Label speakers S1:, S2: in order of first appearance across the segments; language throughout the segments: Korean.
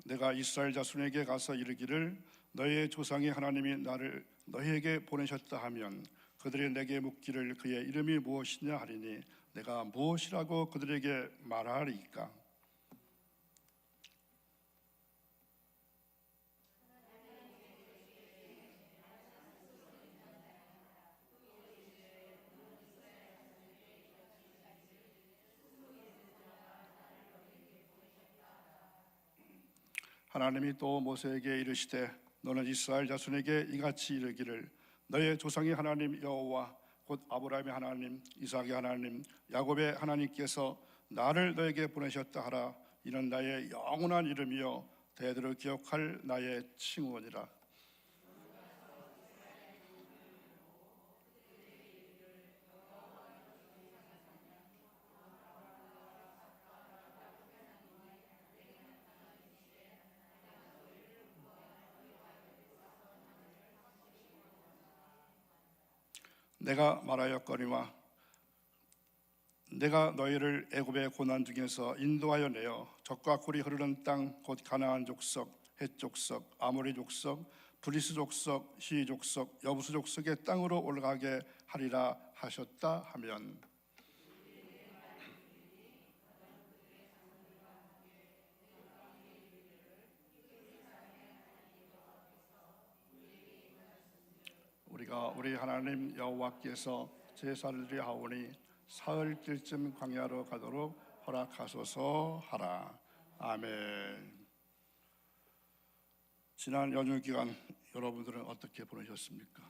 S1: 내가 이스라엘 자손에게 가서 이르기를 너희의 조상의 하나님이 나를 너희에게 보내셨다 하면 그들이 내게 묻기를 그의 이름이 무엇이냐 하리니 내가 무엇이라고 그들에게 말하리이까? 하나님이 또 모세에게 이르시되 너는 이스라엘 자손에게 이같이 이르기를 너의 조상의 하나님 여호와 곧 아브라함의 하나님, 이삭의 하나님, 야곱의 하나님께서 나를 너에게 보내셨다 하라. 이는 나의 영원한 이름이요 대대로 기억할 나의 칭호니라. 내가 말하였거니와 내가 너희를 애굽의 고난 중에서 인도하여 내어 젖과 꿀이 흐르는 땅 곧 가나안 족속, 헷 족속, 아모리 족속, 브리스 족속, 히 족속, 여부스 족속의 땅으로 올라가게 하리라 하셨다 하면 우리가 우리 하나님 여호와께서 제사를 드려 하오니 사흘쯤 광야로 가도록 허락하소서 하라. 아멘. 지난 연휴 기간 여러분들은 어떻게 보내셨습니까?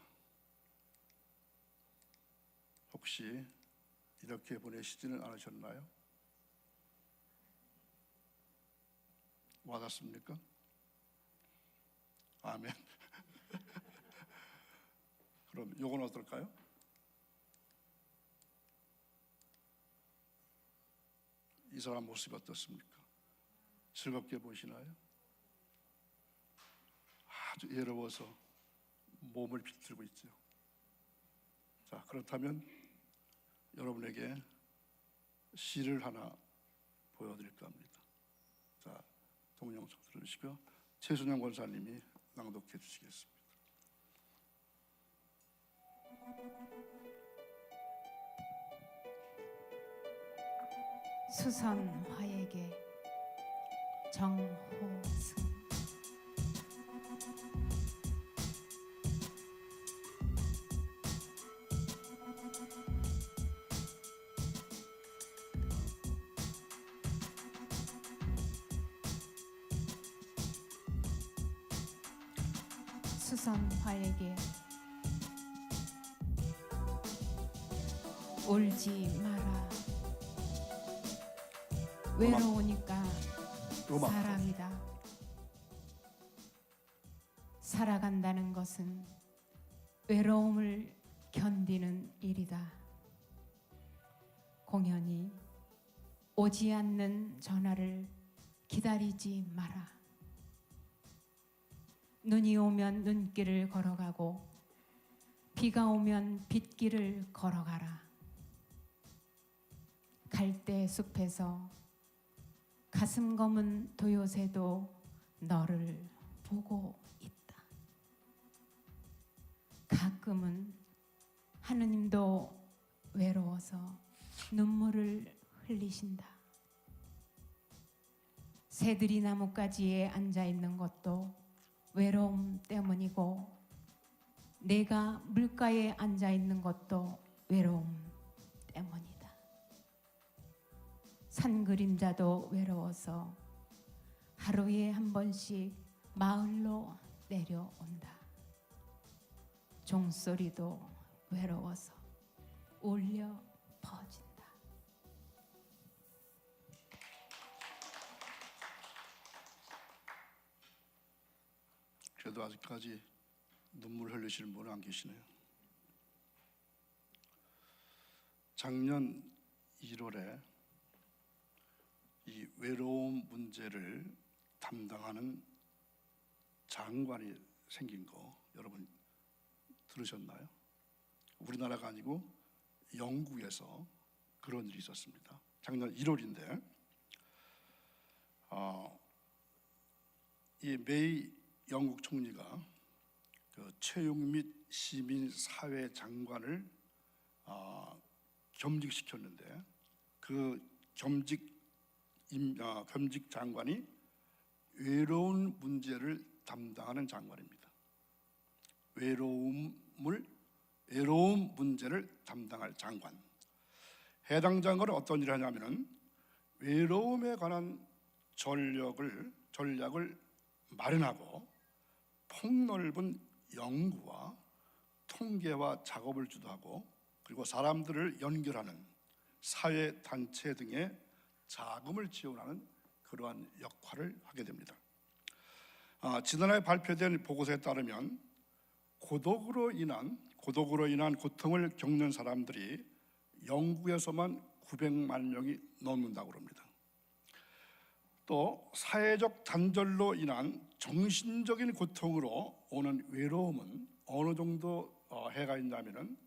S1: 혹시 이렇게 보내시지는 않으셨나요? 와닿습니까? 아멘. 그럼 요건 어떨까요? 이 사람 모습이 어떻습니까? 즐겁게 보시나요? 아주 예로워서 몸을 비틀고 있죠. 자, 그렇다면 여러분에게 시를 하나 보여드릴까 합니다. 자, 동영상 들으시고 최순영 권사님이 낭독해 주시겠습니다.
S2: 수선 화에게 정호승. 수선 화에게 울지 마라. 외로우니까 사람이다. 살아간다는 것은 외로움을 견디는 일이다. 공연히 오지 않는 전화를 기다리지 마라. 눈이 오면 눈길을 걸어가고 비가 오면 빗길을 걸어가라. 갈대 숲에서 가슴 검은 도요새도 너를 보고 있다. 가끔은 하느님도 외로워서 눈물을 흘리신다. 새들이 나뭇가지에 앉아 있는 것도 외로움 때문이고 내가 물가에 앉아 있는 것도 외로움 때문이다. 산 그림자도 외로워서 하루에 한 번씩 마을로 내려온다. 종소리도 외로워서 울려 퍼진다.
S1: 그래도 아직까지 눈물 흘리시는 분은 안 계시네요. 작년 1월에 이 외로움 문제를 담당하는 장관이 생긴 거 여러분 들으셨나요? 우리나라가 아니고 영국에서 그런 일이 있었습니다. 작년 1월인데 이 메이 영국 총리가 그 채용 및 시민 사회 장관을 겸직시켰는데 그 겸직 장관이 외로운 문제를 담당하는 장관입니다. 외로운 문제를 담당할 장관. 해당 장관은 어떤 일을 하냐면은 외로움에 관한 전략을 마련하고 폭넓은 연구와 통계와 작업을 주도하고 그리고 사람들을 연결하는 사회 단체 등의 자금을 지원하는 그러한 역할을 하게 됩니다. 지난해 발표된 보고서에 따르면 고독으로 인한 고통을 겪는 사람들이 영국에서만 900만 명이 넘는다고 합니다. 또 사회적 단절로 인한 정신적인 고통으로 오는 외로움은 어느 정도 해가 있냐면은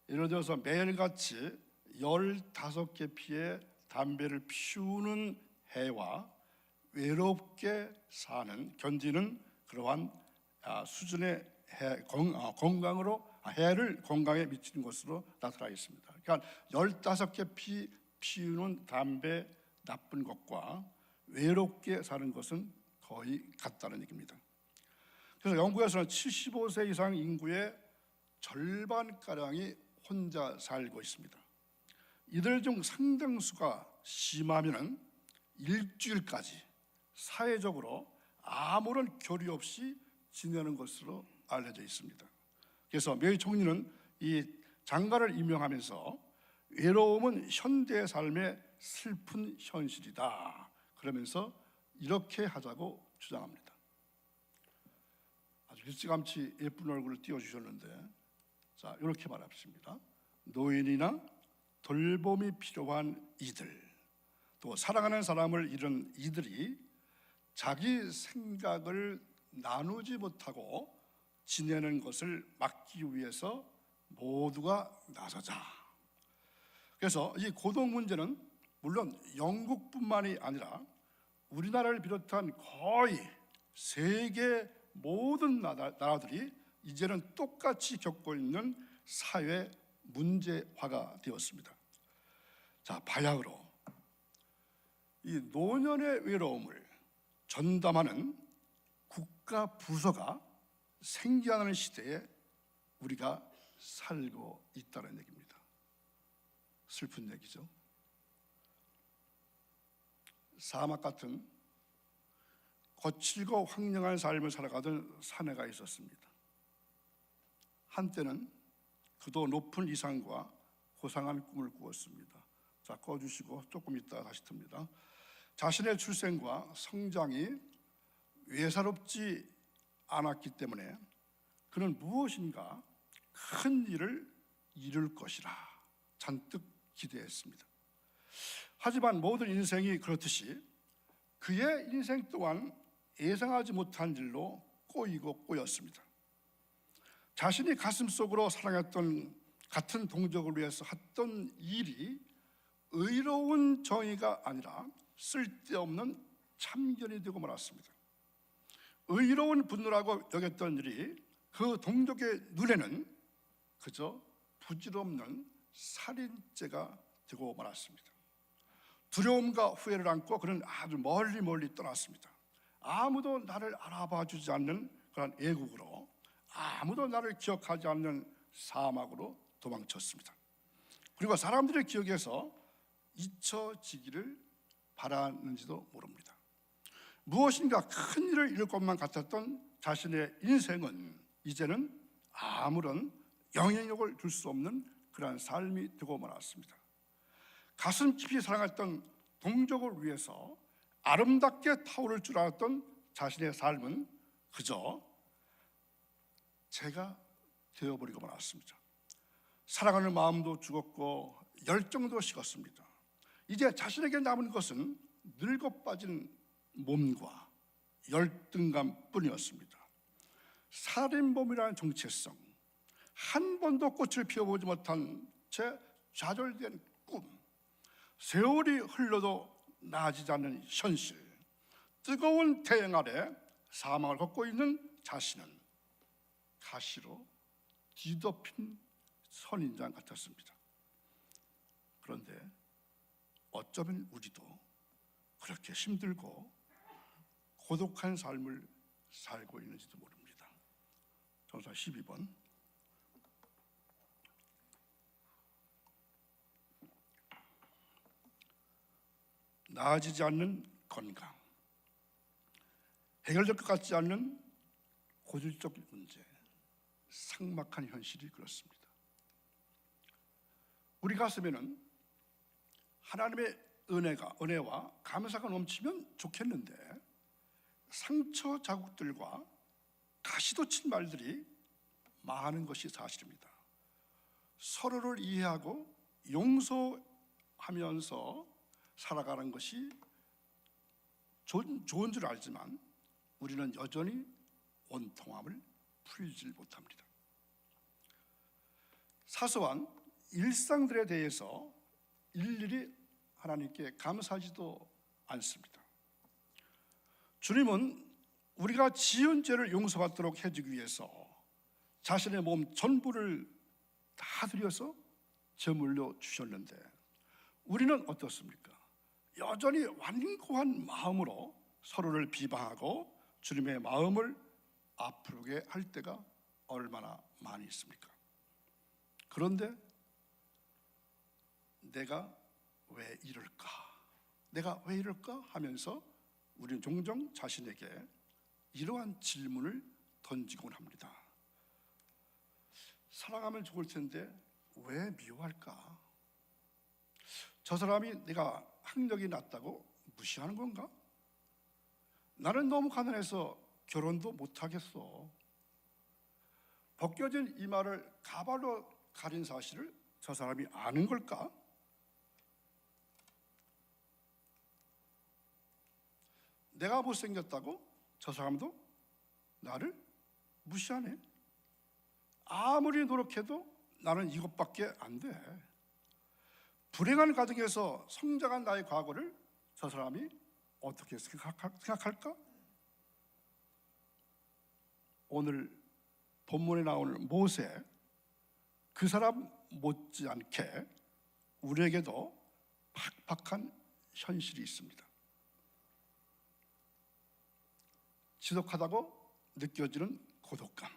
S1: 예를 들어서 매일같이 15개 피의 담배를 피우는 해와 외롭게 견디는 그러한 수준의 해를 건강에 미치는 것으로 나타나 있습니다. 그러니까 15개 피우는 담배 나쁜 것과 외롭게 사는 것은 거의 같다는 얘기입니다. 그래서 영국에서는 75세 이상 인구의 절반가량이 혼자 살고 있습니다. 이들 중 상당수가 심하면 일주일까지 사회적으로 아무런 교류 없이 지내는 것으로 알려져 있습니다. 그래서 메이 총리는 이 장관을 임명하면서 외로움은 현대의 삶의 슬픈 현실이다 그러면서 이렇게 하자고 주장합니다. 아주 일찌감치 예쁜 얼굴을 띄워주셨는데 자 이렇게 말합니다. 노인이나 돌봄이 필요한 이들, 또 사랑하는 사람을 잃은 이들이 자기 생각을 나누지 못하고 지내는 것을 막기 위해서 모두가 나서자. 그래서 이 고독 문제는 물론 영국뿐만이 아니라 우리나라를 비롯한 거의 세계 모든 나라들이 이제는 똑같이 겪고 있는 사회 문제화가 되었습니다. 자, 바야흐로 이 노년의 외로움을 전담하는 국가 부서가 생겨나는 시대에 우리가 살고 있다는 얘기입니다. 슬픈 얘기죠. 사막 같은 거칠고 황량한 삶을 살아가던 사내가 있었습니다. 한때는 그도 높은 이상과 고상한 꿈을 꾸었습니다. 자, 꺼주시고 조금 있다가 다시 듭니다. 자신의 출생과 성장이 외사롭지 않았기 때문에 그는 무엇인가 큰 일을 이룰 것이라 잔뜩 기대했습니다. 하지만 모든 인생이 그렇듯이 그의 인생 또한 예상하지 못한 일로 꼬이고 꼬였습니다. 자신이 가슴속으로 사랑했던 같은 동족을 위해서 했던 일이 의로운 정의가 아니라 쓸데없는 참견이 되고 말았습니다. 의로운 분노라고 여겼던 일이 그 동족의 눈에는 그저 부질없는 살인죄가 되고 말았습니다. 두려움과 후회를 안고 그는 아주 멀리 떠났습니다. 아무도 나를 알아봐 주지 않는 그런 애국으로, 아무도 나를 기억하지 않는 사막으로 도망쳤습니다. 그리고 사람들의 기억에서 잊혀지기를 바랐는지도 모릅니다. 무엇인가 큰 일을 이룰 것만 같았던 자신의 인생은 이제는 아무런 영향력을 줄 수 없는 그러한 삶이 되고 말았습니다. 가슴 깊이 사랑했던 동족을 위해서 아름답게 타오를 줄 알았던 자신의 삶은 그저 죄가 되어버리고 말았습니다. 사랑하는 마음도 죽었고 열정도 식었습니다. 이제 자신에게 남은 것은 늙어 빠진 몸과 열등감뿐이었습니다. 살인범이라는 정체성, 한 번도 꽃을 피워보지 못한 채 좌절된 꿈, 세월이 흘러도 나아지지 않는 현실, 뜨거운 태양 아래 사망을 걷고 있는 자신은 가시로 뒤덮인 선인장 같았습니다. 그런데 어쩌면 우리도 그렇게 힘들고 고독한 삶을 살고 있는지도 모릅니다. 전사 12번. 나아지지 않는 건강, 해결될 것 같지 않는 고질적 문제, 삭막한 현실이 그렇습니다. 우리 가슴에는 하나님의 은혜와 감사가 넘치면 좋겠는데 상처 자국들과 가시도 친 말들이 많은 것이 사실입니다. 서로를 이해하고 용서하면서 살아가는 것이 좋은 줄 알지만 우리는 여전히 원통함을 풀지 못합니다. 사소한 일상들에 대해서 일일이 하나님께 감사하지도 않습니다. 주님은 우리가 지은 죄를 용서받도록 해주기 위해서 자신의 몸 전부를 다 드려서 제물로 주셨는데 우리는 어떻습니까? 여전히 완고한 마음으로 서로를 비방하고 주님의 마음을 아프게 할 때가 얼마나 많이 있습니까? 그런데 내가 왜 이럴까 하면서 우리는 종종 자신에게 이러한 질문을 던지곤 합니다. 사랑하면 좋을 텐데 왜 미워할까? 저 사람이 내가 학력이 낮다고 무시하는 건가? 나는 너무 가난해서 결혼도 못하겠어. 벗겨진 이마를 가발로 가린 사실을 저 사람이 아는 걸까? 내가 못생겼다고 저 사람도 나를 무시하네. 아무리 노력해도 나는 이것밖에 안 돼. 불행한 가정에서 성장한 나의 과거를 저 사람이 어떻게 생각할까? 오늘 본문에 나오는 모세, 그 사람 못지않게 우리에게도 팍팍한 현실이 있습니다. 지독하다고 느껴지는 고독감,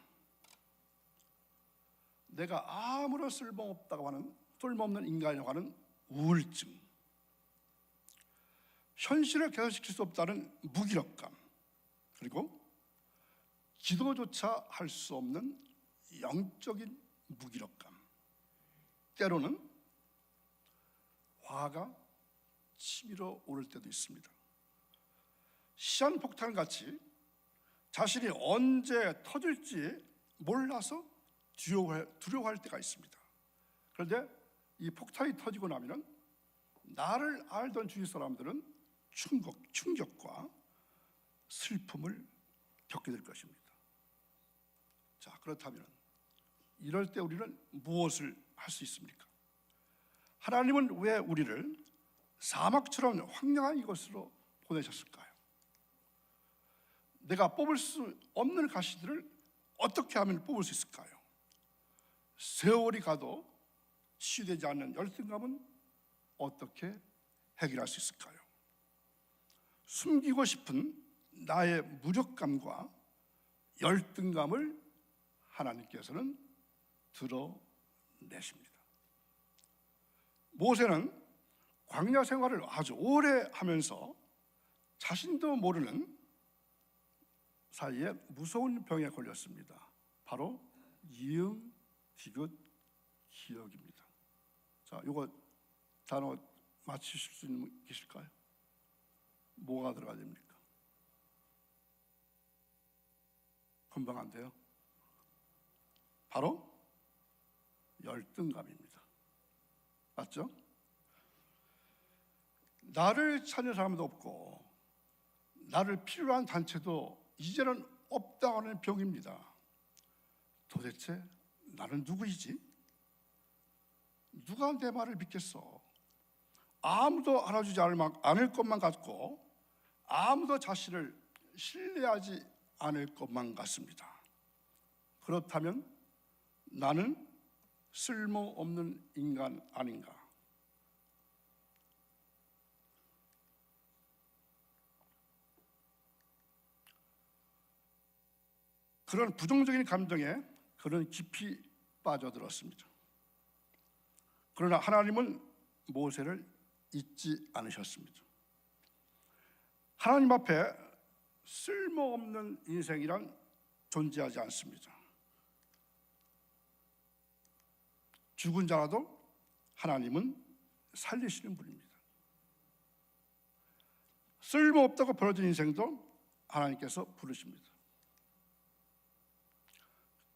S1: 내가 아무런 쓸모없다고 하는 쓸모없는 인간이라고 하는 우울증, 현실을 개선시킬 수 없다는 무기력감, 그리고 기도조차 할 수 없는 영적인 무기력감, 때로는 화가 치밀어 오를 때도 있습니다. 시한폭탄같이 자신이 언제 터질지 몰라서 두려워할 때가 있습니다. 그런데 이 폭탄이 터지고 나면 나를 알던 주위 사람들은 충격과 슬픔을 겪게 될 것입니다. 자, 그렇다면 이럴 때 우리는 무엇을 할 수 있습니까? 하나님은 왜 우리를 사막처럼 황량한 이곳으로 보내셨을까요? 내가 뽑을 수 없는 가시들을 어떻게 하면 뽑을 수 있을까요? 세월이 가도 치유되지 않는 열등감은 어떻게 해결할 수 있을까요? 숨기고 싶은 나의 무력감과 열등감을 하나님께서는 드러내십니다. 모세는 광야 생활을 아주 오래 하면서 자신도 모르는 사이에 무서운 병에 걸렸습니다. 바로 이응, 디귿, 기억입니다. 자, 이거 단어 맞히실 수 있는 분 계실까요? 뭐가 들어가야 됩니까? 금방 안 돼요. 바로 열등감입니다. 맞죠? 나를 찾는 사람도 없고 나를 필요로 한 단체도 이제는 없다고 하는 병입니다. 도대체 나는 누구이지? 누가 내 말을 믿겠어? 아무도 알아주지 않을 것만 같고 아무도 자신을 신뢰하지 않을 것만 같습니다. 그렇다면 나는 쓸모없는 인간 아닌가? 그런 부정적인 감정에 그런 깊이 빠져들었습니다. 그러나 하나님은 모세를 잊지 않으셨습니다. 하나님 앞에 쓸모없는 인생이란 존재하지 않습니다. 죽은 자라도 하나님은 살리시는 분입니다. 쓸모없다고 벌어진 인생도 하나님께서 부르십니다.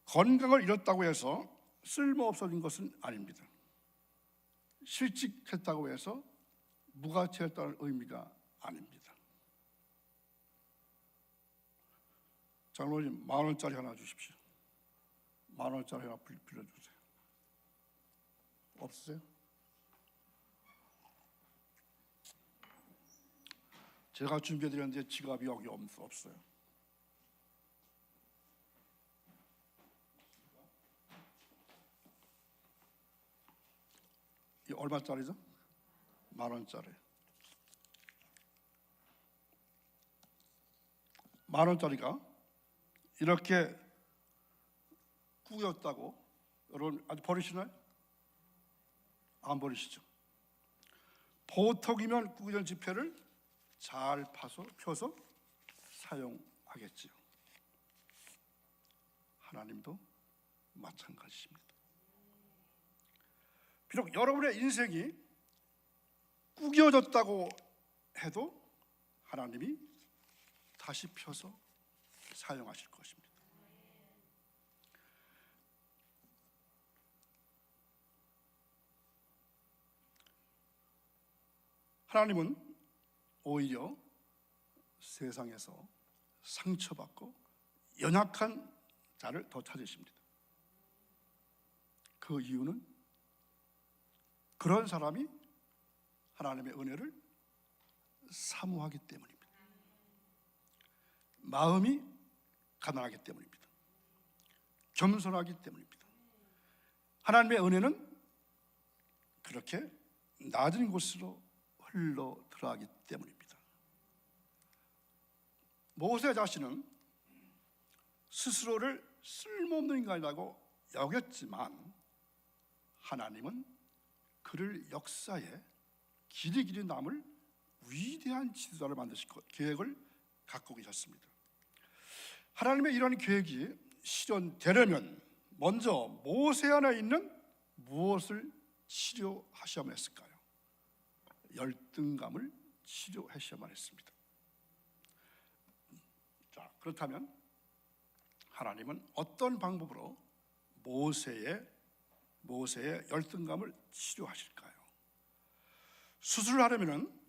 S1: 건강을 잃었다고 해서 쓸모없어진 것은 아닙니다. 실직했다고 해서 무가치했다는 의미가 아닙니다. 장로님, 10,000원짜리 하나 주십시오. 10,000원짜리 하나 빌려주세요. 없으세요? 제가 준비해드렸는데 지갑이 여기 없어요. 이 얼마짜리죠? 10,000원짜리. 10,000원짜리가 이렇게 구겼다고 여러분 아직 버리시나요? 안 버리시죠? 보통이면 구겨진 지폐를 잘 펴서 사용하겠지요. 하나님도 마찬가지입니다. 비록 여러분의 인생이 구겨졌다고 해도 하나님이 다시 펴서 사용하실 것입니다. 하나님은 오히려 세상에서 상처받고 연약한 자를 더 찾으십니다. 그 이유는 그런 사람이 하나님의 은혜를 사모하기 때문입니다. 마음이 가난하기 때문입니다. 겸손하기 때문입니다. 하나님의 은혜는 그렇게 낮은 곳으로 흘러 들어가기 때문입니다. 모세 자신은 스스로를 쓸모없는 인간이라고 여겼지만 하나님은 그를 역사에 길이 남을 위대한 지도자를 만드실 계획을 갖고 계셨습니다. 하나님의 이런 계획이 실현되려면 먼저 모세 안에 있는 무엇을 치료하셔야만 했을까요? 열등감을 치료하셔야만 했습니다. 자, 그렇다면 하나님은 어떤 방법으로 모세의 열등감을 치료하실까요? 수술을 하려면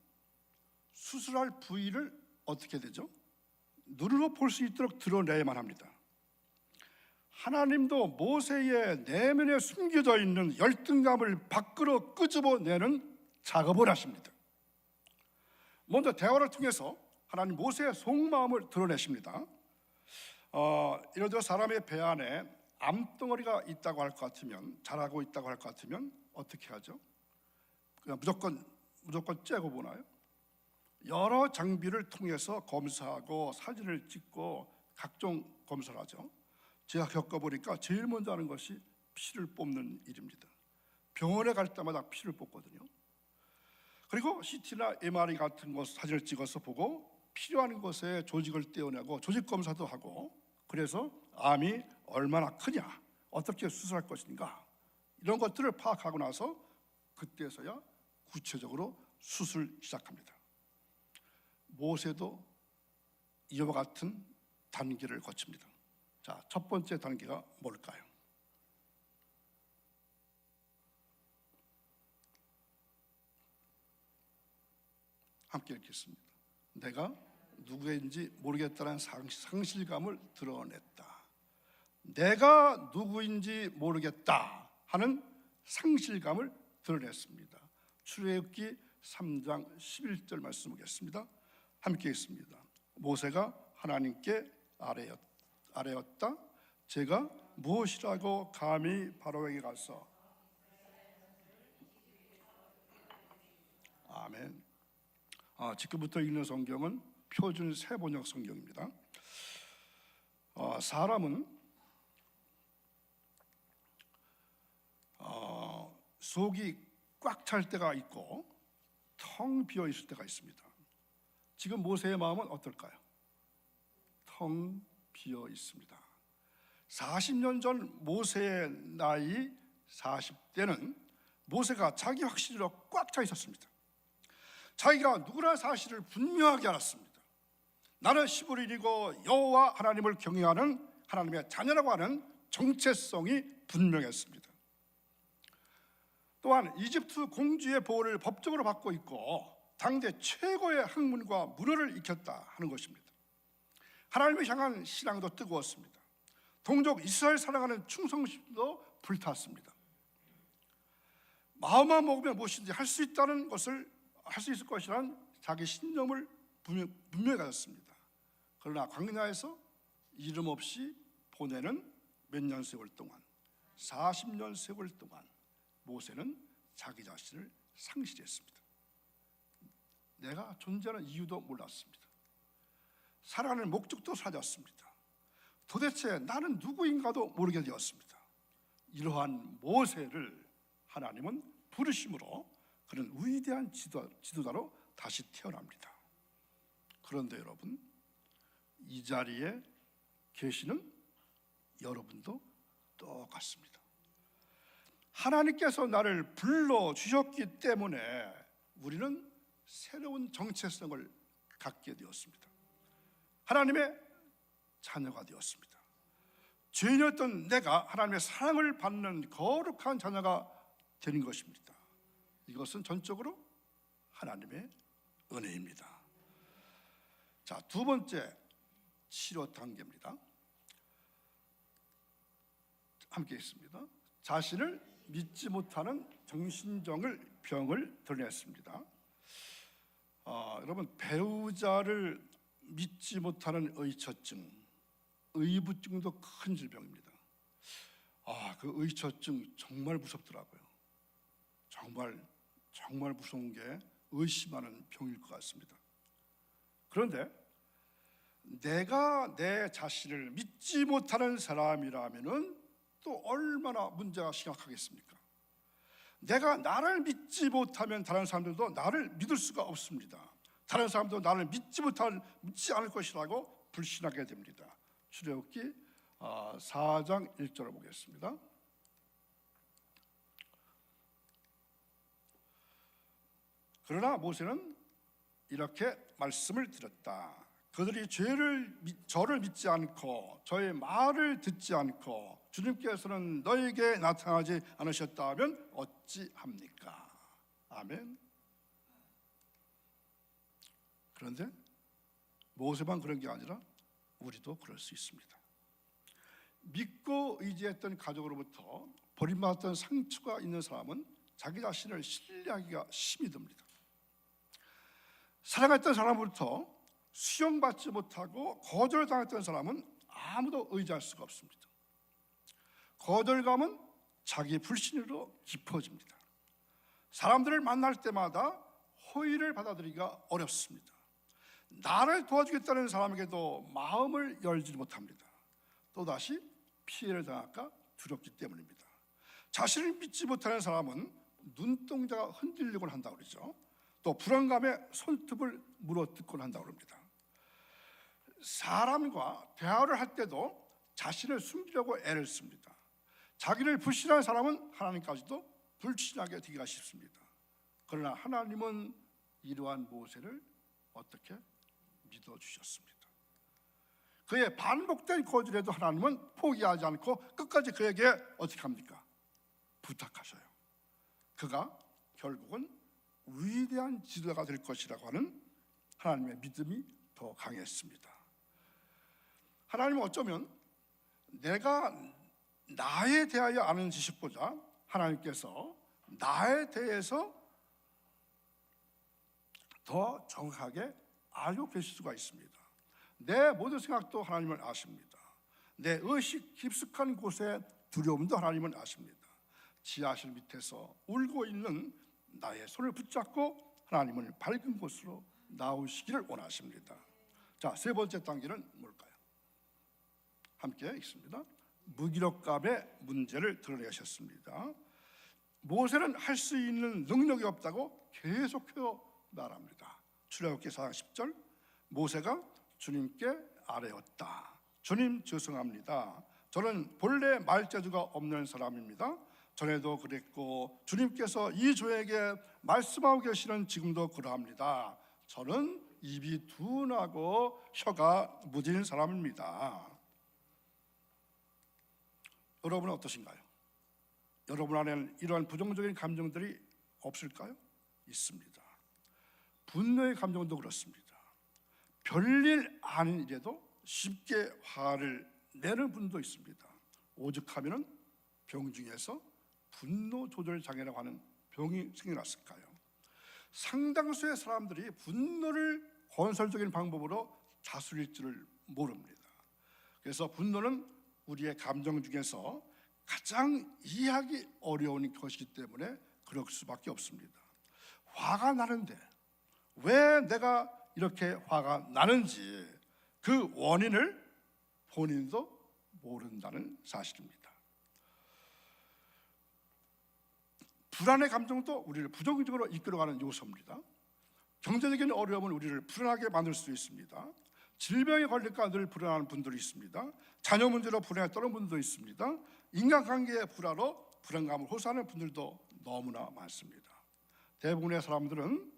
S1: 수술할 부위를 어떻게 되죠? 눈으로 볼 수 있도록 드러내야만 합니다. 하나님도 모세의 내면에 숨겨져 있는 열등감을 밖으로 끄집어내는 작업을 하십니다. 먼저 대화를 통해서 하나님 모세의 속마음을 드러내십니다. 예를 들어 사람의 배 안에 암덩어리가 있다고 할 것 같으면, 자라고 있다고 할 것 같으면 어떻게 하죠? 그냥 무조건 째고 보나요? 여러 장비를 통해서 검사하고 사진을 찍고 각종 검사를 하죠. 제가 겪어보니까 제일 먼저 하는 것이 피를 뽑는 일입니다. 병원에 갈 때마다 피를 뽑거든요. 그리고 CT나 MRI 같은 것 사진을 찍어서 보고 필요한 것에 조직을 떼어내고 조직 검사도 하고, 그래서 암이 얼마나 크냐, 어떻게 수술할 것인가, 이런 것들을 파악하고 나서 그때서야 구체적으로 수술 시작합니다. 모세도 이와 같은 단계를 거칩니다. 자, 첫 번째 단계가 뭘까요? 함께 읽겠습니다. 내가 누구인지 모르겠다는 상실감을 드러냈다. 내가 누구인지 모르겠다 하는 상실감을 드러냈습니다. 출애굽기 3장 11절 말씀 보겠습니다. 함께 읽습니다. 모세가 하나님께 아래였다. 제가 무엇이라고 감히 바로에게 가서 아멘. 지금부터 읽는 성경은 표준 세번역 성경입니다. 사람은 속이 꽉 찰 때가 있고 텅 비어 있을 때가 있습니다. 지금 모세의 마음은 어떨까요? 텅 비어 있습니다. 40년 전 모세의 나이 40대는 모세가 자기 확신으로 꽉 차 있었습니다. 자기가 누구나 사실을 분명하게 알았습니다. 나는 시브리이고 여호와 하나님을 경외하는 하나님의 자녀라고 하는 정체성이 분명했습니다. 또한 이집트 공주의 보호를 법적으로 받고 있고 당대 최고의 학문과 문화를 익혔다 하는 것입니다. 하나님을 향한 신앙도 뜨거웠습니다. 동족 이스라엘 사랑하는 충성심도 불탔습니다. 마음만 먹으면 무엇이든지 할 수 있다는 것을 할 수 있을 것이라는 자기 신념을 분명히 가졌습니다. 그러나 광야에서 이름 없이 보내는 몇 년 세월 동안 40년 세월 동안 모세는 자기 자신을 상실했습니다. 내가 존재하는 이유도 몰랐습니다. 살아가는 목적도 사라졌습니다. 도대체 나는 누구인가도 모르게 되었습니다. 이러한 모세를 하나님은 부르심으로 그는 위대한 지도자로 다시 태어납니다. 그런데 여러분, 이 자리에 계시는 여러분도 똑같습니다. 하나님께서 나를 불러주셨기 때문에 우리는 새로운 정체성을 갖게 되었습니다. 하나님의 자녀가 되었습니다. 죄인이었던 내가 하나님의 사랑을 받는 거룩한 자녀가 되는 것입니다. 이것은 전적으로 하나님의 은혜입니다. 자, 두 번째 치료 단계입니다. 함께 있습니다. 자신을 믿지 못하는 정신병을 드러냈습니다. 여러분, 배우자를 믿지 못하는 의처증, 의부증도 큰 질병입니다. 그 의처증 정말 무섭더라고요. 정말 무서운 게 의심하는 병일 것 같습니다. 그런데 내가 내 자신을 믿지 못하는 사람이라면은 또 얼마나 문제가 심각하겠습니까? 내가 나를 믿지 못하면 다른 사람들도 나를 믿을 수가 없습니다. 다른 사람도 나를 믿지 않을 것이라고 불신하게 됩니다. 출애굽기 4장 1절을 보겠습니다. 그러나 모세는 이렇게 말씀을 드렸다. 그들이 저를 믿지 않고 저의 말을 듣지 않고 주님께서는 너에게 나타나지 않으셨다면 어찌합니까? 아멘. 그런데 모세만 그런 게 아니라 우리도 그럴 수 있습니다. 믿고 의지했던 가족으로부터 버림받았던 상처가 있는 사람은 자기 자신을 신뢰하기가 힘이 듭니다. 사랑했던 사람으로부터 수용받지 못하고 거절당했던 사람은 아무도 의지할 수가 없습니다. 거절감은 자기 불신으로 깊어집니다. 사람들을 만날 때마다 호의를 받아들이기가 어렵습니다. 나를 도와주겠다는 사람에게도 마음을 열지 못합니다. 또다시 피해를 당할까 두렵기 때문입니다. 자신을 믿지 못하는 사람은 눈동자가 흔들리곤 한다고 그러죠. 또 불안감에 손톱을 물어뜯곤 한다고 합니다. 사람과 대화를 할 때도 자신을 숨기려고 애를 씁니다. 자기를 불신하는 사람은 하나님까지도 불신하게 되기가 쉽습니다. 그러나 하나님은 이러한 모세를 어떻게 믿어주셨습니다. 그의 반복된 거절에도 하나님은 포기하지 않고 끝까지 그에게 어떻게 합니까? 부탁하셔요. 그가 결국은 위대한 지도자가 될 것이라고 하는 하나님의 믿음이 더 강했습니다. 하나님은 어쩌면 내가 나에 대하여 아는 지식보다 하나님께서 나에 대해서 더 정확하게 알고 계실 수가 있습니다. 내 모든 생각도 하나님은 아십니다. 내 의식 깊숙한 곳에 두려움도 하나님은 아십니다. 지하실 밑에서 울고 있는 나의 손을 붙잡고 하나님은 밝은 곳으로 나오시기를 원하십니다. 자, 세 번째 단계는 뭘까요? 함께 읽습니다. 무기력감의 문제를 드러내셨습니다. 모세는 할 수 있는 능력이 없다고 계속해서 말합니다. 출애굽기 4장 10절, 모세가 주님께 아뢰었다. 주님 죄송합니다. 저는 본래 말재주가 없는 사람입니다. 전에도 그랬고 주님께서 이 조에게 말씀하고 계시는 지금도 그러합니다. 저는 입이 둔하고 혀가 무딘 사람입니다. 여러분은 어떠신가요? 여러분 안에는 이러한 부정적인 감정들이 없을까요? 있습니다. 분노의 감정도 그렇습니다. 별일 아닌 일에도 쉽게 화를 내는 분도 있습니다. 오죽하면 병중에서 분노 조절 장애라고 하는 병이 생겨났을까요? 상당수의 사람들이 분노를 건설적인 방법으로 다스릴 줄을 모릅니다. 그래서 분노는 우리의 감정 중에서 가장 이해하기 어려운 것이기 때문에 그럴 수밖에 없습니다. 화가 나는데 왜 내가 이렇게 화가 나는지 그 원인을 본인도 모른다는 사실입니다. 불안의 감정도 우리를 부정적으로 이끌어가는 요소입니다. 경제적인 어려움은 우리를 불안하게 만들 수 있습니다. 질병에 걸릴까 늘 불안한 분들이 있습니다. 자녀 문제로 불안에 떠는 분들도 있습니다. 인간관계의 불화로 불안감을 호소하는 분들도 너무나 많습니다. 대부분의 사람들은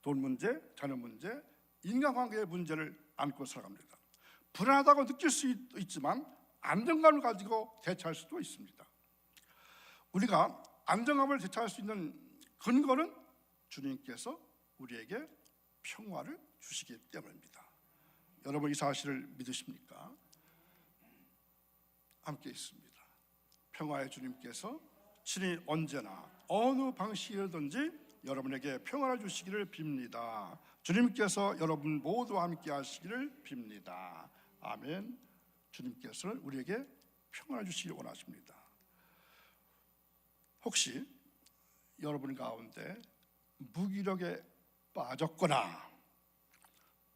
S1: 돈 문제, 자녀 문제, 인간관계의 문제를 안고 살아갑니다. 불안하다고 느낄 수 있지만 안정감을 가지고 대처할 수도 있습니다. 우리가 안정감을 되찾을 수 있는 근거는 주님께서 우리에게 평화를 주시기 때문입니다. 여러분 이 사실을 믿으십니까? 함께 있습니다. 평화의 주님께서 친히 언제나 어느 방식이든지 여러분에게 평화를 주시기를 빕니다. 주님께서 여러분 모두와 함께 하시기를 빕니다. 아멘. 주님께서는 우리에게 평화를 주시기를 원하십니다. 혹시 여러분 가운데 무기력에 빠졌거나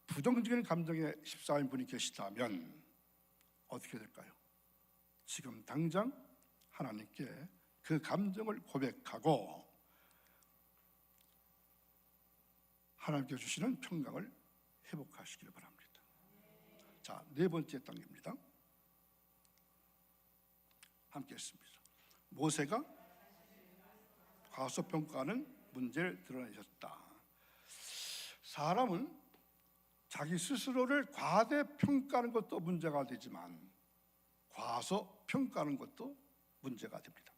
S1: 부정적인 감정에 휩싸인 분이 계시다면 어떻게 될까요? 지금 당장 하나님께 그 감정을 고백하고 하나님께 주시는 평강을 회복하시기를 바랍니다. 자, 네 번째 단계입니다. 함께 했습니다. 모세가 과소평가하는 문제를 드러내셨다. 사람은 자기 스스로를 과대평가하는 것도 문제가 되지만 과소평가하는 것도 문제가 됩니다.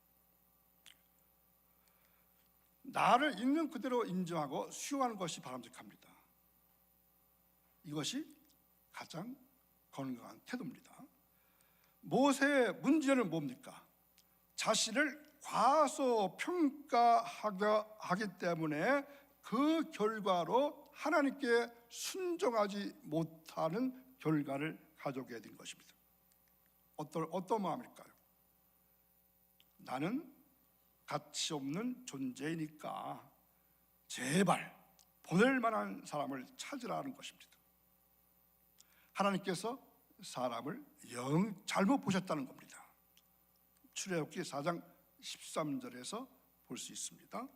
S1: 나를 있는 그대로 인정하고 수용하는 것이 바람직합니다. 이것이 가장 건강한 태도입니다. 모세의 문제는 뭡니까? 자신을 과소평가하기 때문에 그 결과로 하나님께 순종하지 못하는 결과를 가져오게 된 것입니다. 어떤 마음일까요? 나는 가치 없는 존재이니까 제발 보낼 만한 사람을 찾으라는 것입니다. 하나님께서 사람을 영 잘못 보셨다는 겁니다. 출애굽기 4장 13절에서 볼 수 있습니다.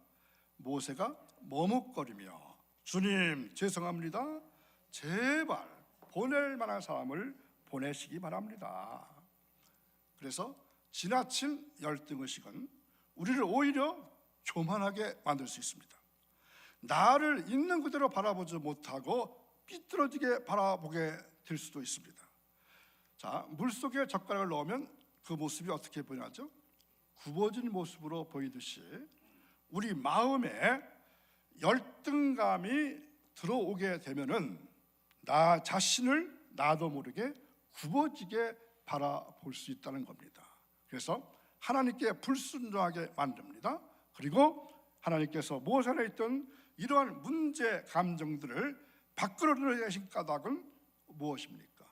S1: 모세가 머뭇거리며 주님 죄송합니다. 제발 보낼 만한 사람을 보내시기 바랍니다. 그래서 지나친 열등의식은 우리를 오히려 교만하게 만들 수 있습니다. 나를 있는 그대로 바라보지 못하고 삐뚤어지게 바라보게 될 수도 있습니다. 자, 물속에 젓가락을 넣으면 그 모습이 어떻게 보이나죠? 굽어진 모습으로 보이듯이 우리 마음에 열등감이 들어오게 되면은 나 자신을 나도 모르게 굽어지게 바라볼 수 있다는 겁니다. 그래서 하나님께 불순종하게 만듭니다. 그리고 하나님께서 모세에 있던 이러한 문제 감정들을 바꾸어내신 까닭은 무엇입니까?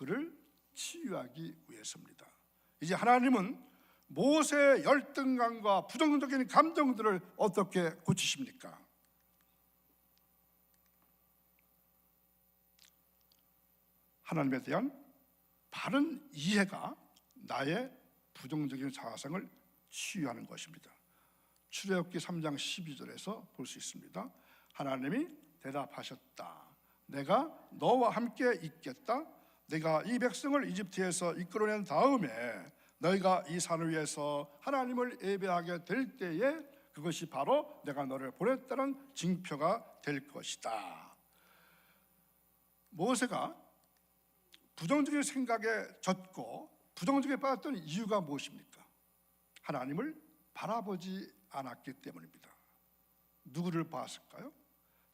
S1: 그를 치유하기 위해서입니다. 이제 하나님은 모세의 열등감과 부정적인 감정들을 어떻게 고치십니까? 하나님에 대한 바른 이해가 나의 부정적인 자아성을 치유하는 것입니다. 출애굽기 3장 12절에서 볼 수 있습니다. 하나님이 대답하셨다. 내가 너와 함께 있겠다. 내가 이 백성을 이집트에서 이끌어낸 다음에 너희가 이 산 위에서 하나님을 예배하게 될 때에 그것이 바로 내가 너를 보냈다는 징표가 될 것이다. 모세가 부정적인 생각에 젖고 부정적에 빠졌던 이유가 무엇입니까? 하나님을 바라보지 않았기 때문입니다. 누구를 봤을까요?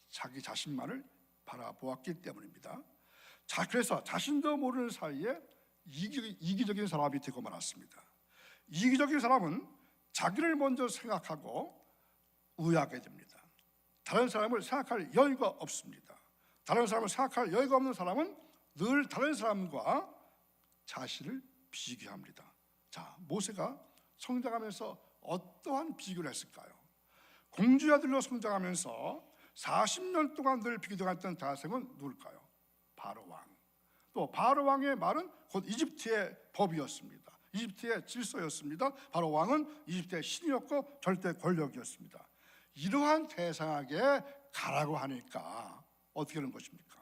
S1: 자기 자신만을 바라보았기 때문입니다. 그래서 자신도 모르는 사이에 이기적인 사람이 되고 말았습니다. 이기적인 사람은 자기를 먼저 생각하고 우회하게 됩니다. 다른 사람을 생각할 여유가 없습니다. 다른 사람을 생각할 여유가 없는 사람은 늘 다른 사람과 자신을 비교합니다. 자, 모세가 성장하면서 어떠한 비교를 했을까요? 공주의 아들로 성장하면서 40년 동안 늘 비교당했던 자생은 누굴까요? 바로 왕. 또 바로 왕의 말은 곧 이집트의 법이었습니다. 이집트의 질서였습니다. 바로 왕은 이집트의 신이었고 절대 권력이었습니다. 이러한 대상에게 가라고 하니까 어떻게 하는 것입니까?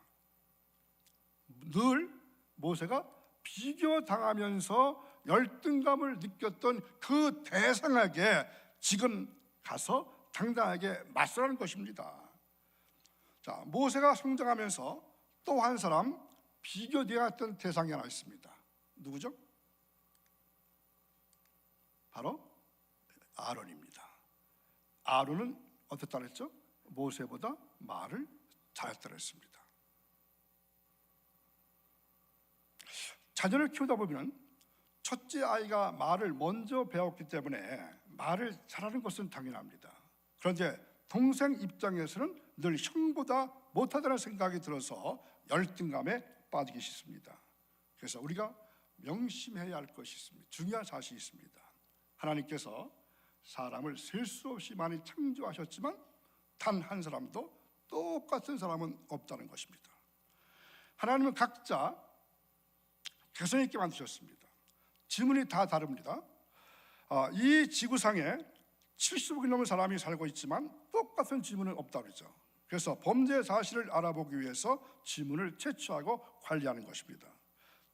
S1: 늘 모세가 비교당하면서 열등감을 느꼈던 그 대상에게 지금 가서 당당하게 맞서라는 것입니다. 자, 모세가 성장하면서 또 한 사람 비교되었던 대상이 하나 있습니다. 누구죠? 바로 아론입니다. 아론은 어떻다 그랬죠? 모세보다 말을 잘했다 그랬습니다. 자녀를 키우다 보면 첫째 아이가 말을 먼저 배웠기 때문에 말을 잘하는 것은 당연합니다. 그런데 동생 입장에서는 늘 형보다 못하다는 생각이 들어서 열등감에 빠지기 쉽습니다. 그래서 우리가 명심해야 할 것이 있습니다. 중요한 사실이 있습니다. 하나님께서 사람을 셀 수 없이 많이 창조하셨지만 단 한 사람도 똑같은 사람은 없다는 것입니다. 하나님은 각자 개성 있게 만드셨습니다. 지문이 다 다릅니다. 이 지구상에 70억이 넘는 사람이 살고 있지만 똑같은 지문은 없다고 그러죠. 그래서 범죄 사실을 알아보기 위해서 지문을 채취하고 관리하는 것입니다.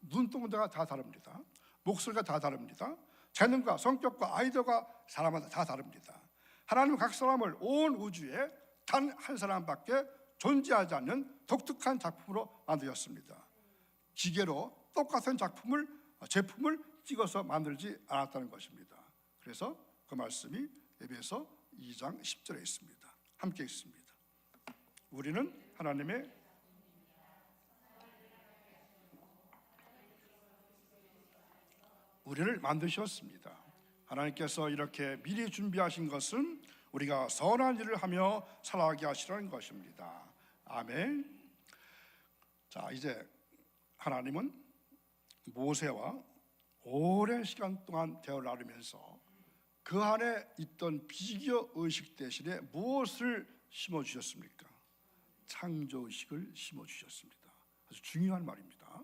S1: 눈동자가 다 다릅니다. 목소리가 다 다릅니다. 재능과 성격과 아이디어가 사람마다 다 다릅니다. 하나님은 각 사람을 온 우주에 단 한 사람밖에 존재하지 않는 독특한 작품으로 만드셨습니다. 기계로 똑같은 제품을 찍어서 만들지 않았다는 것입니다. 그래서 그 말씀이 에베소 2장 10절에 있습니다. 함께 있습니다. 우리는 하나님의 우리를 만드셨습니다. 하나님께서 이렇게 미리 준비하신 것은 우리가 선한 일을 하며 살아가게 하시라는 것입니다. 아멘. 자, 이제 하나님은 모세와 오랜 시간 동안 대화를 나누면서 그 안에 있던 비교 의식 대신에 무엇을 심어 주셨습니까? 창조 의식을 심어 주셨습니다. 아주 중요한 말입니다.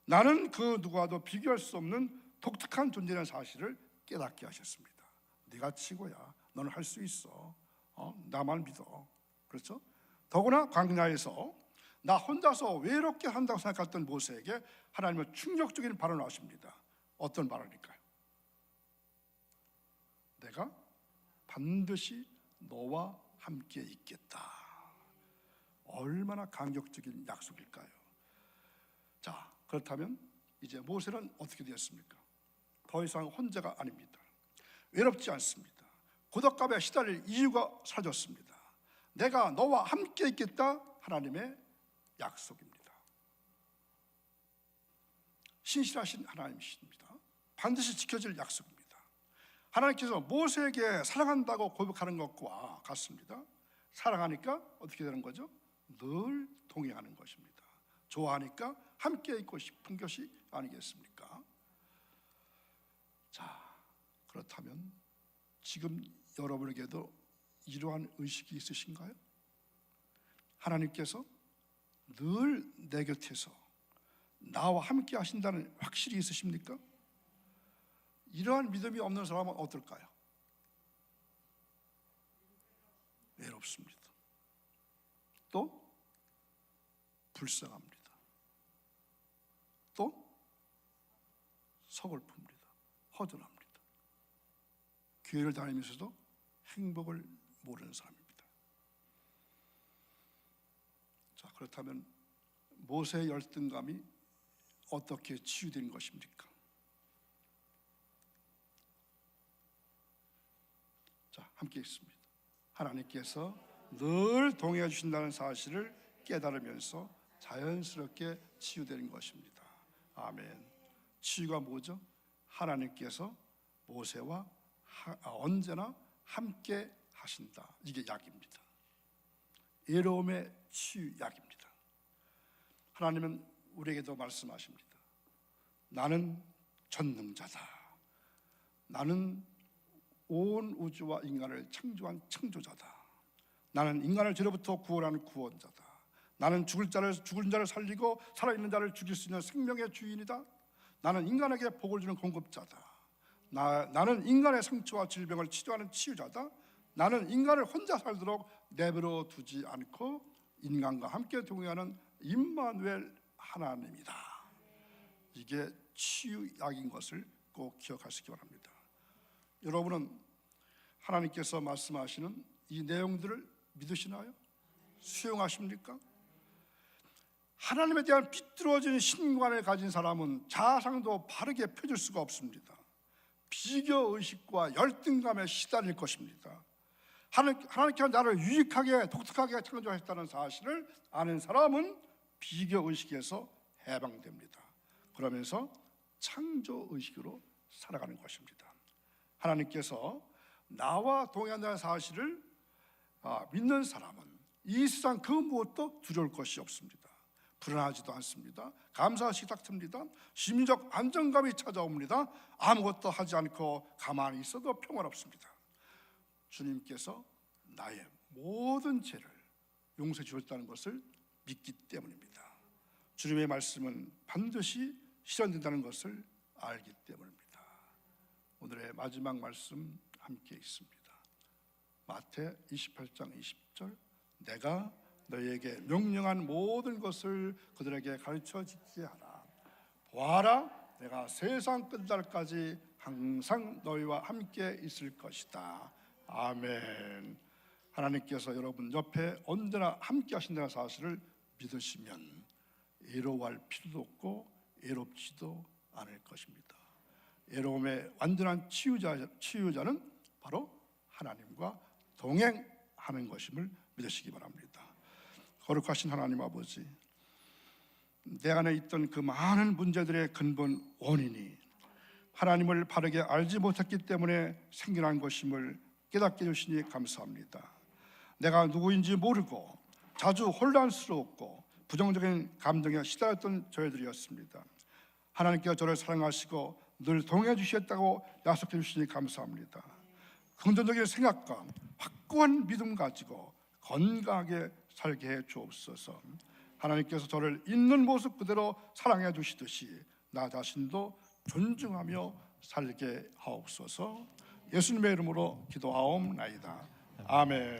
S1: 나는 그 누구와도 비교할 수 없는 독특한 존재라는 사실을 깨닫게 하셨습니다. 네가 치고야. 너는 할 수 있어. 나만 믿어. 그렇죠? 더구나 광야에서 나 혼자서 외롭게 한다고 생각했던 모세에게 하나님은 충격적인 발언을 하십니다. 어떤 발언일까요? 내가 반드시 너와 함께 있겠다. 얼마나 감격적인 약속일까요? 자, 그렇다면 이제 모세는 어떻게 되었습니까? 더 이상 혼자가 아닙니다. 외롭지 않습니다. 고독감에 시달릴 이유가 사라졌습니다. 내가 너와 함께 있겠다. 하나님의 약속입니다. 신실하신 하나님이십니다. 반드시 지켜질 약속입니다. 하나님께서 모세에게 사랑한다고 고백하는 것과 같습니다. 사랑하니까 어떻게 되는 거죠? 늘 동행하는 것입니다. 좋아하니까 함께 있고 싶은 것이 아니겠습니까? 자, 그렇다면 지금 여러분에게도 이러한 의식이 있으신가요? 하나님께서 늘 내 곁에서 나와 함께 하신다는 확실히 있으십니까? 이러한 믿음이 없는 사람은 어떨까요? 외롭습니다. 또 불쌍합니다. 또 서글픕니다. 허전합니다. 교회를 다니면서도 행복을 모르는 사람입니다. 자, 그렇다면 모세의 열등감이 어떻게 치유된 것입니까? 자, 함께 있습니다. 하나님께서 늘 동행해 주신다는 사실을 깨달으면서 자연스럽게 치유되는 것입니다. 아멘. 치유가 뭐죠? 하나님께서 모세와 언제나 함께 하신다. 이게 약입니다. 외로움의 치유약입니다. 하나님은 우리에게도 말씀하십니다. 나는 전능자다. 나는 온 우주와 인간을 창조한 창조자다. 나는 인간을 죄로부터 구원하는 구원자다. 나는 죽은 자를 살리고 살아있는 자를 죽일 수 있는 생명의 주인이다. 나는 인간에게 복을 주는 공급자다. 나는 인간의 상처와 질병을 치료하는 치유자다. 나는 인간을 혼자 살도록 내버려 두지 않고 인간과 함께 동행하는 임마누엘 하나님이다. 이게 치유약인 것을 꼭 기억하시기 바랍니다. 여러분은 하나님께서 말씀하시는 이 내용들을 믿으시나요? 수용하십니까? 하나님에 대한 비뚤어진 신관을 가진 사람은 자아상도 바르게 펴줄 수가 없습니다. 비교의식과 열등감에 시달릴 것입니다. 하나님께서 나를 유익하게 독특하게 창조하셨다는 사실을 아는 사람은 비교의식에서 해방됩니다. 그러면서 창조의식으로 살아가는 것입니다. 하나님께서 나와 동행한다는 사실을 믿는 사람은 이 세상 그 무엇도 두려울 것이 없습니다. 불안하지도 않습니다. 감사하시기 딱 듭니다. 심리적 안정감이 찾아옵니다. 아무것도 하지 않고 가만히 있어도 평화롭습니다. 주님께서 나의 모든 죄를 용서해 주셨다는 것을 믿기 때문입니다. 주님의 말씀은 반드시 실현된다는 것을 알기 때문입니다. 오늘의 마지막 말씀 함께 있습니다. 마태 28장 20절, 내가 너희에게 명령한 모든 것을 그들에게 가르쳐 지키게 하라. 보아라, 내가 세상 끝날까지 항상 너희와 함께 있을 것이다. 아멘. 하나님께서 여러분 옆에 언제나 함께 하신다는 사실을 믿으시면 외로워할 필요도 없고 외롭지도 않을 것입니다. 외로움의 완전한 치유자는 바로 하나님과 동행하는 것임을 믿으시기 바랍니다. 거룩하신 하나님 아버지, 내 안에 있던 그 많은 문제들의 근본 원인이 하나님을 바르게 알지 못했기 때문에 생겨난 것임을 깨닫게 해주시니 감사합니다. 내가 누구인지 모르고 자주 혼란스럽고 부정적인 감정에 시달렸던 저희들이었습니다. 하나님께서 저를 사랑하시고 늘 동행해 주시겠다고 약속해 주시니 감사합니다. 긍정적인 생각과 확고한 믿음 가지고 건강하게 살게 해 주옵소서. 하나님께서 저를 있는 모습 그대로 사랑해 주시듯이 나 자신도 존중하며 살게 하옵소서. 예수님의 이름으로 기도하옵나이다. 아멘.